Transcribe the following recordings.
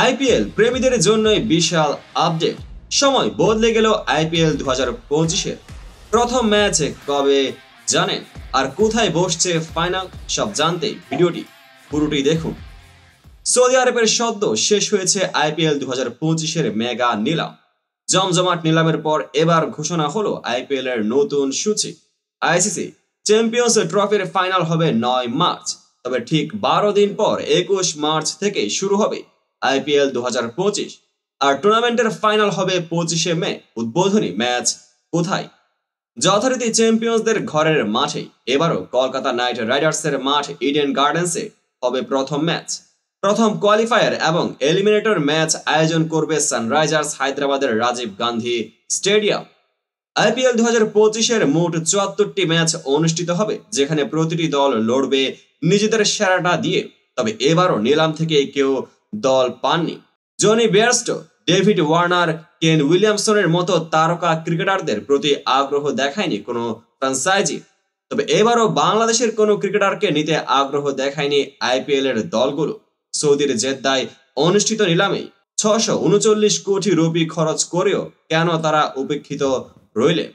IPL প্রেমীদের জন্যই বিশাল update. সময় বদলে গেল আইপিএল 2025-এর প্রথম ম্যাচ কবে জানেন, আর কোথায় বসছে ফাইনাল, সব জানতে ভিডিওটি পুরোটি দেখুন। সৌদি আরবের সদ্য শেষ হয়েছে আইপিএল 2025-এর মেগা নিলাম। জমজমাট নিলামের পর এবার ঘোষণা হলো আইপিএল এর নতুন সূচি। আইসিসি চ্যাম্পিয়ন্স ট্রফির ফাইনাল হবে 9 মার্চ, তবে ঠিক 12 দিন পর 21 মার্চ থেকে শুরু হবে আইপিএল 2025, আর টুর্নামেন্টের ফাইনাল হবে 25শে মে। উদ্বোধনী ম্যাচ কোথায়? যথারীতি চ্যাম্পিয়ন্সদের ঘরের মাঠে। এবারও কলকাতা নাইট রাইডার্সের মাঠ ইডেন গার্ডেন্সে হবে প্রথম ম্যাচ। প্রথম কোয়ালিফায়ার এবং এলিমিনেটর ম্যাচ আয়োজন করবে সানরাইজার্স হায়দ্রাবাদের রাজীব গান্ধী স্টেডিয়াম। আইপিএল 2025-এর মোট 74টি ম্যাচ অনুষ্ঠিত হবে, যেখানে প্রতিটি দল লড়বে নিজেদের সেরাটা দিয়ে। তবে এবারও নিলাম থেকে কেউ দল পাননি। জনি বেয়ারস্টো, ডেভিড ওয়ার্নার, কেন উইলিয়ামসনের মতো তারকা ক্রিকেটারদের প্রতি আগ্রহ দেখায়নি কোনো ফ্র্যাঞ্চাইজি। তবে এবারও বাংলাদেশের কোনো ক্রিকেটারকে নিতে আগ্রহ দেখায়নি আইপিএল এর দলগুলো। সৌদির জেদ্দায় অনুষ্ঠিত নিলামে 639 কোটি রুপি খরচ করেও কেন তারা উপেক্ষিত রইলেন?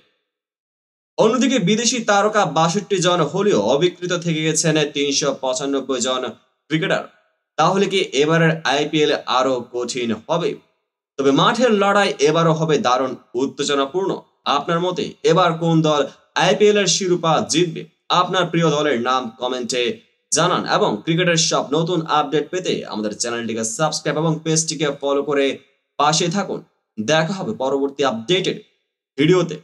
অন্যদিকে বিদেশি তারকা 62 জন হলেও অবিকৃত থেকে গেছেন 395 জন ক্রিকেটার। তাহলে কি এবারের আইপিএল আরো কঠিন হবে? তবে মাঠের লড়াই এবারও হবে দারুণ উত্তেজনাপূর্ণ। আপনার মতে এবার কোন দল আইপিএল এর শিরোপা জিতবে? আপনার প্রিয় দলের নাম কমেন্টে জানান, এবং ক্রিকেটের সব নতুন আপডেট পেতে আমাদের চ্যানেলটিকে সাবস্ক্রাইব এবং পেজটিকে ফলো করে পাশে থাকুন। দেখা হবে পরবর্তী আপডেটেড ভিডিওতে।